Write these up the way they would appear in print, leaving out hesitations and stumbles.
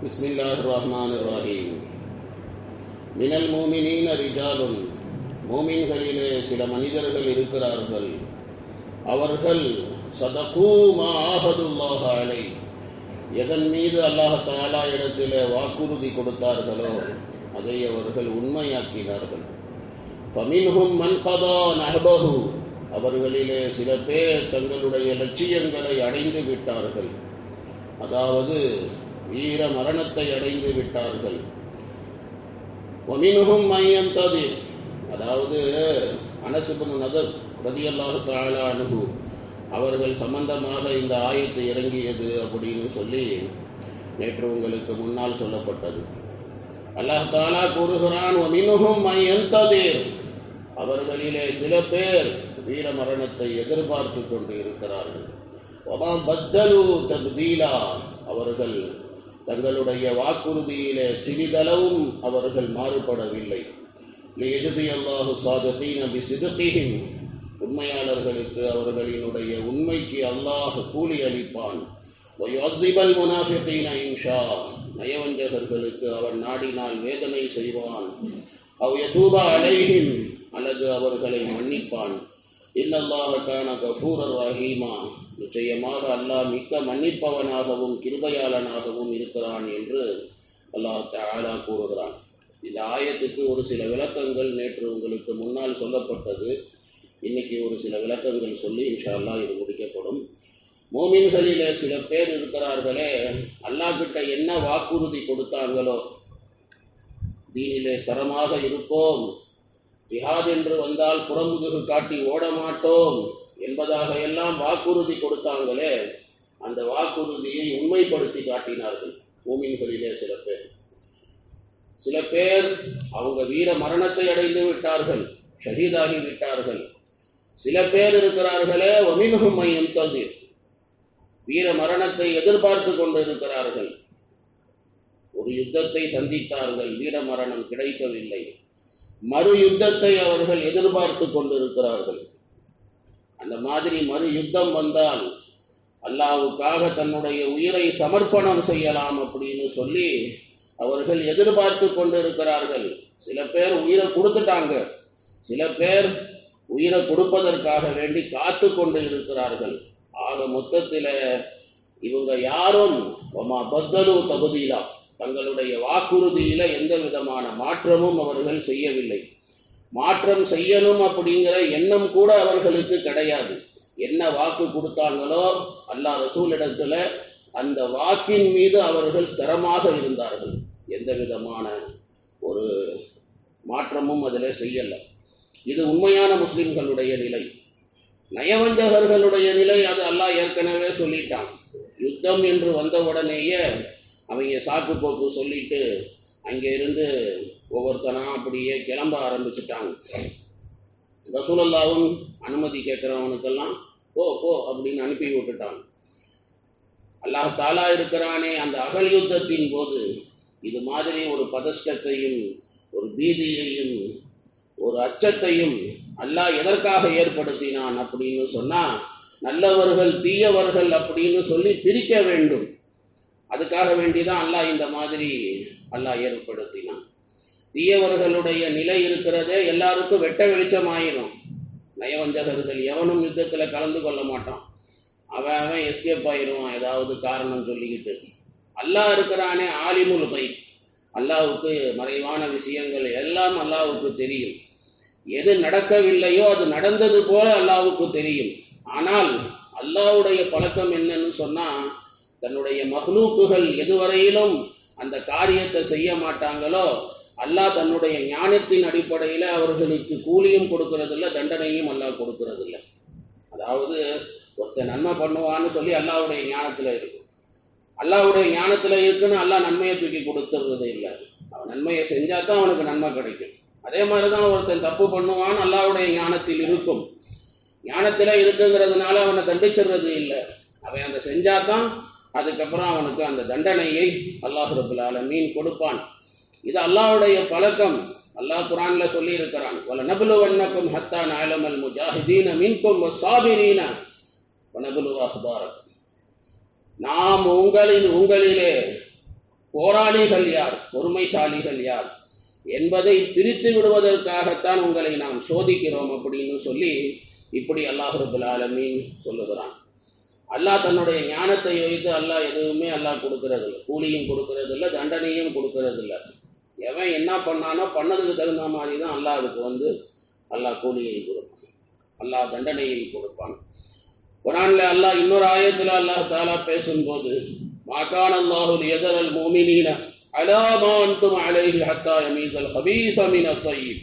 பிஸ்மில்லாஹிர் ரஹ்மானிர் ரஹீம். மினல் மூமினீன ரிஜாலுன், மூமின்களிலே சில மனிதர்கள் இருக்கிறார்கள். அவர்கள் சதகூ மா ஆஹதுல்லாஹ அலை, எதன் மீது அல்லாஹ் தஆலா இடத்திலே வாக்குறுதி கொடுத்தார்களோ அதை அவர்கள் உண்மையாக்கினார்கள். ஃபமின்ஹும் மன் கதா நஹ்பஹு, அவர்களிலே சில பேர் தங்களுடைய லட்சியங்களை அடைந்து விட்டார்கள், அதாவது வீர மரணத்தை அடைந்து விட்டார்கள். வமின்ஹும் மன் யன்ததிர், அதாவது அனஸ் இப்னு நதர் ரலியல்லாஹு தஆலா அன்ஹு அவர்கள் சம்பந்தமாக இந்த ஆயத்து இறங்கியது அப்படின்னு சொல்லி நேற்று உங்களுக்கு முன்னால் சொல்லப்பட்டது. அல்லாஹ் தஆலா கூறுகிறான், வமின்ஹும் மன் யன்ததிர், அவர்களிலே சில பேர் வீர மரணத்தை எதிர்பார்த்து கொண்டு இருக்கிறார்கள். வமா பத்தலு தப்தீலா, அவர்கள் தங்களுடைய வாக்குறுதியிலே சிறிதளவும் அவர்கள் மாறுபடவில்லை. லியஜ்ஸி அல்லாஹு ஸாதிகீன பிஸித்கிஹிம், உண்மையாளர்களுக்கு அவர்களினுடைய உண்மைக்கு அல்லாஹ் கூலி அளிப்பான். வயுஅஸிபல் முனாஃபிகீன இன்ஷா, நயவஞ்சகர்களுக்கு அவன் நாடினால் வேதனை செய்வான். அவ் யதூப அலைஹிம், அல்லது அவர்களை மன்னிப்பான். இன்னல்லாஹ கான கஃபூரர் ரஹீமா, நிச்சயமாக அல்லாஹ் மிக்க மன்னிப்பவனாகவும் கிருபையாளனாகவும் இருக்கிறான் என்று அல்லாஹ் தஆலா கூறுகிறான். இந்த ஆயத்துக்கு ஒரு சில விளக்கங்கள் நேற்று உங்களுக்கு முன்னால் சொல்லப்பட்டது. இன்னைக்கு ஒரு சில விளக்கங்கள் சொல்லி இன்ஷா அல்லாஹ் இது முடிக்கப்படும். மோமின்களிலே சில பேர் இருக்கிறார்களே, அல்லாஹ் கிட்ட என்ன வாக்குறுதி கொடுத்தாங்களோ, தீனிலே ஸ்திரமாக இருப்போம், ஜிஹாத் என்று வந்தால் புறமுதுகு காட்டி ஓட மாட்டோம் என்பதாக எல்லாம் வாக்குறுதி கொடுத்தாங்களே, அந்த வாக்குறுதியை உண்மைப்படுத்தி காட்டினார்கள் மூமின்களிலே சில பேர். சில பேர் அவங்க வீர மரணத்தை அடைந்து விட்டார்கள், ஷஹீதாகி விட்டார்கள். சில பேர் இருக்கிறார்களே, வமின்ஹும் மன் யன்தஸிர், வீர மரணத்தை எதிர்பார்த்து கொண்டு இருக்கிறார்கள். ஒரு யுத்தத்தை சந்தித்தார்கள், வீர மரணம் கிடைக்கவில்லை. மறு யுத்தத்தை அவர்கள் எதிர்பார்த்து கொண்டிருக்கிறார்கள். அந்த மாதிரி மறு யுத்தம் வந்தால் அல்லாஹ்வுக்காக தன்னுடைய உயிரை சமர்ப்பணம் செய்யலாம் அப்படின்னு சொல்லி அவர்கள் எதிர்பார்த்து கொண்டிருக்கிறார்கள். சில பேர் உயிரை கொடுத்துட்டாங்க, சில பேர் உயிரை கொடுப்பதற்காக வேண்டி காத்து கொண்டு இருக்கிறார்கள். ஆக மொத்தத்தில் இவங்க யாரும் வமா பத்தலு தபதீலா, தங்களுடைய வாக்குறுதியில எந்த விதமான மாற்றமும் அவர்கள் செய்யவில்லை. மாற்றம் செய்யணும் அப்படிங்கிற எண்ணம் கூட அவர்களுக்கு கிடையாது. என்ன வாக்கு கொடுத்தாங்களோ அல்லாஹ் ரசூலிடத்துல அந்த வாக்கின் மீது அவர்கள் ஸ்திரமாக இருந்தார்கள். எந்த விதமான ஒரு மாற்றமும் அதில் செய்யலை. இது உண்மையான முஸ்லிம்களுடைய நிலை. நயவஞ்சகர்களுடைய நிலை அது அல்லாஹ் ஏற்கனவே சொல்லிட்டான். யுத்தம் என்று வந்த உடனேயே அவங்க சாக்கு போக்கு சொல்லிட்டு அங்கே இருந்து ஒவ்வொருத்தனா அப்படியே கிளம்ப ஆரம்பிச்சுட்டாங்க. ரசூலுல்லாஹ்வும் அனுமதி கேட்குறவனுக்கெல்லாம் போ போ அப்படின்னு அனுப்பி விட்டுட்டாங்க. அல்லாஹ் தஆலா இருக்கிறானே, அந்த அகல் யுத்தத்தின் போது இது மாதிரி ஒரு பதஷ்டத்தையும் ஒரு பீதியையும் ஒரு அச்சத்தையும் அல்லாஹ் எதற்காக ஏற்படுத்தினான் அப்படின்னு சொன்னால், நல்லவர்கள் தீயவர்கள் அப்படின்னு சொல்லி பிரிக்க வேண்டும். அதுக்காக வேண்டிதான் அல்லாஹ் இந்த மாதிரி அல்லாஹ் ஏற்படுத்தினான். தீயவர்களுடைய நிலை இருக்கிறதே எல்லாருக்கும் வெட்ட வெளிச்சமாயிரும். நயவஞ்சகர்கள் எவனும் யுத்தத்தில் கலந்து கொள்ள மாட்டான், அவன் எஸ்கேப் ஆயிடுவான் ஏதாவது காரணம் சொல்லிக்கிட்டு. அல்லாஹ் இருக்கிறானே ஆலிமுல் கைப், அல்லாஹ்வுக்கு மறைவான விஷயங்கள் எல்லாம் அல்லாஹ்வுக்கு தெரியும். எது நடக்கவில்லையோ அது நடந்தது போல அல்லாஹ்வுக்கு தெரியும். ஆனால் அல்லாஹ்வுடைய பழக்கம் என்னன்னு சொன்னால், தன்னுடைய மஹ்லூக்குகள் எதுவரையிலும் அந்த காரியத்தை செய்ய மாட்டாங்களோ அல்லாஹ் தன்னுடைய ஞானத்தின் அடிப்படையில் அவர்களுக்கு கூலியும் கொடுக்கறதில்ல, தண்டனையும் அல்லாஹ் கொடுக்கறதில்ல. அதாவது ஒருத்தர் நன்மை பண்ணுவான்னு சொல்லி அல்லாஹ்வுடைய ஞானத்தில் இருக்கும். அல்லாஹ்வுடைய ஞானத்தில் இருக்குன்னு அல்லாஹ் நன்மையை தூக்கி கொடுத்துறது இல்லை. அவன் நன்மையை செஞ்சால் தான் அவனுக்கு நன்மை கிடைக்கும். அதே மாதிரி தான் ஒருத்தன் தப்பு பண்ணுவான்னு அல்லாஹ்வுடைய ஞானத்தில் இருக்கும். ஞானத்தில் இருக்குங்கிறதுனால அவனை தண்டிச்சிடுறது இல்லை. அவன் அந்த செஞ்சாதான் அதுக்கப்புறம் அவனுக்கு அந்த தண்டனையை அல்லாஹ் ரப்பல் ஆலமீன் கொடுப்பான். இது அல்லாஹ்வுடைய பழக்கம். அல்லாஹ் குர்ஆன்ல சொல்லி இருக்கிறான், வல நபுலுவன்னக்கும் ஹத்தா நஅலமல் முஜாஹிதீன மின்கும் வஸ்ஸாபிரீன வனபுலுவ அஹ்பாரக்கும். நாம் உங்களிலே போராளிகள் யார், பொறுமைசாலிகள் யார் என்பதை பிரித்து விடுவதற்காகத்தான் உங்களை நாம் சோதிக்கிறோம் அப்படின்னு சொல்லி இப்படி அல்லாஹ் ரப்பல் ஆலமீன் சொல்லுகிறான். அல்லாஹ் தன்னுடைய ஞானத்தை வைத்து அல்லாஹ் எதுவுமே அல்லாஹ் கொடுக்கறதில்லை, கூலியும் கொடுக்கறதில்லை, தண்டனையும் கொடுக்கறதில்லை. எவன் என்ன பண்ணானோ பண்ணதுக்கு தகுந்த மாதிரி தான் அல்லாஹ் அதுக்கு அல்லாஹ் கூலியை கொடுப்பான், அல்லாஹ் தண்டனையை கொடுப்பான். குர்ஆன்ல அல்லாஹ் இன்னொரு ஆயத்தில் அல்லாஹ் தஆலா பேசும்போது மாகான அல்லாஹு லியதரல் முஃமினீன அலா மா அன்தும் அலைஹி ஹத்தா யமீஸல் ஹபீஸ மினத் தய்யிப்,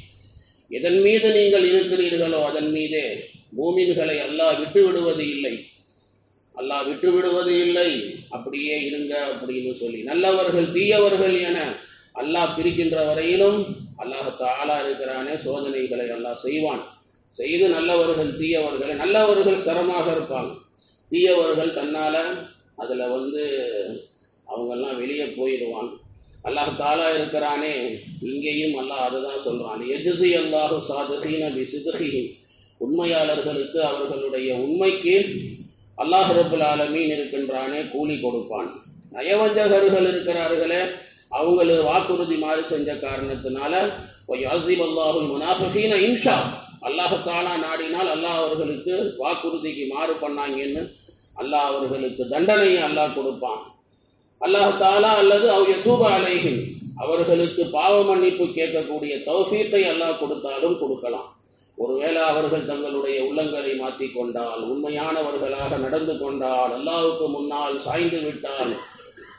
எதன் மீது நீங்கள் இருக்கிறீர்களோ அதன் மீதே மூமின்களை அல்லாஹ் விட்டு விடுவது இல்லை, அல்லாஹ் விட்டு விடுவது இல்லை, அப்படியே இருங்க அப்படின்னு சொல்லி நல்லவர்கள் தீயவர்கள் என அல்லாஹ் பிரிக்கின்ற வரையிலும் அல்லாஹ் தஆலா இருக்கிறானே சோதனைகளை அல்லாஹ் செய்வான். செய்து நல்லவர்கள் தீயவர்களை, நல்லவர்கள் ஸ்திரமாக இருப்பாங்க, தீயவர்கள் தன்னால் அதில் அவங்கெல்லாம் வெளியே போயிடுவான். அல்லாஹ் தஆலா இருக்கிறானே இங்கேயும் அல்லாஹ் அதுதான் சொல்கிறான். யஜ்ஸி அல்லாஹு சாதிகீன பிசித்ஹிஹிம், உண்மையாளர்களுக்கு அவர்களுடைய உண்மைக்கு அல்லாஹ் ரப்பல் ஆலமீன் இருக்கின்றானே கூலி கொடுப்பான். நயவஞ்சகர்கள் இருக்கிறார்களே அவங்களுக்கு வாக்குறுதி மாறி செஞ்ச காரணத்தினால யஸிப் அல்லாஹுல் முனாஃபிகீன இன்ஷா, அல்லாஹ் தஆலா நாடினால் அல்லாஹ் அவர்களுக்கு வாக்குறுதிக்கு மாறு பண்ணாங்கன்னு அல்லாஹ் அவர்களுக்கு தண்டனையை அல்லாஹ் கொடுப்பான். அல்லாஹ் தஆலா அல்லது அவ் யதூப அலைஹிம், அவர்களுக்கு பாவ மன்னிப்பு கேட்கக்கூடிய தௌஃபீக்கை அல்லாஹ் கொடுத்தாலும் கொடுக்கலாம். ஒருவேளை அவர்கள் தங்களுடைய உள்ளங்களை மாற்றிக்கொண்டால், உண்மையானவர்களாக நடந்து கொண்டால், அல்லாஹ்வுக்கு முன்னால் சாய்ந்து விட்டால்,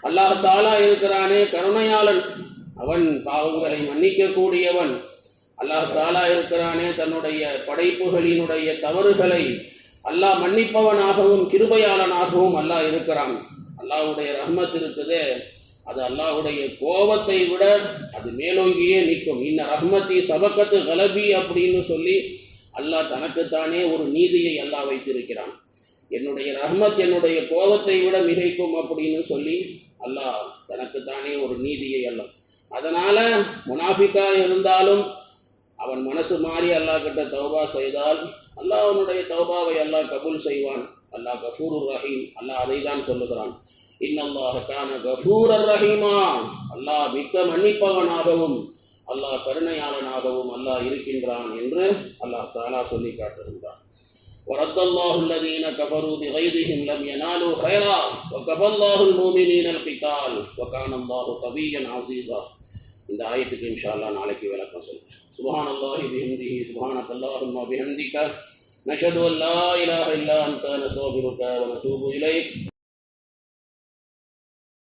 அல்லாஹ் தஆலா இருக்கிறானே கருணையாளன், அவன் பாவங்களை மன்னிக்கக்கூடியவன். அல்லாஹ் தஆலா இருக்கிறானே தன்னுடைய படைப்புகளினுடைய தவறுகளை அல்லாஹ் மன்னிப்பவனாகவும் கிருபையாளனாகவும் அல்லாஹ் இருக்கிறான். அல்லாஹ்வுடைய ரஹ்மத் இருக்குதே, அது அல்லாஹ்வுடைய கோபத்தை விட அது மேலோங்கியே நிற்கும். இன்ன ரஹ்மத்தி சபக்கத்து கலபி அப்படின்னு சொல்லி அல்லாஹ் தனக்குத்தானே ஒரு நீதியை அல்லாஹ் வைத்திருக்கிறான். என்னுடைய ரஹ்மத் என்னுடைய கோபத்தை விட மிகைக்கும் அப்படின்னு சொல்லி அல்லாஹ் தனக்குத்தானே ஒரு நீதியை அல்லாஹ். அதனால முனாஃபிக்கா இருந்தாலும் அவன் மனசு மாறி அல்லாஹ் கிட்ட தௌபா செய்தால் அல்லாஹ் அவனுடைய தௌபாவை அல்லாஹ் கபூல் செய்வான். அல்லாஹ் கஃபூருர் ரஹீம், அல்லாஹ் அதை தான் சொல்லுகிறான். இன்னல்லாஹ கான கஃபூரர் ரஹீமா, அல்லாஹ் மிக்க மன்னிப்பவனாகவும் அல்லாஹ் கருணையாளனாகவும் அல்லாஹ் இருக்கின்றான் என்று அல்லாஹ் தஆலா சொல்லி காட்டுகின்றான். வரத்தல்லாஹு அல்லதீன கஃபரு பிகைதிஹிம் லம் யனாலு கைரா வகஃபல்லாஹுல் முஃமினீனல் கிதால் வகானல்லாஹு கவிய்யன் அஸீஸா. இந்த ஆயத்துக்கு இன்ஷா அல்லாஹ் நாளைக்கு விளக்கம் சொல்றேன். சுப்ஹானல்லாஹி பிஹம்திஹி சுப்ஹானக்கல்லாஹும்ம பிஹம்திக நஷஹது அன் லா இலாஹா இல்லா அன்த நஸ்தக்ஃபிருக வ நதூபு இலைக்.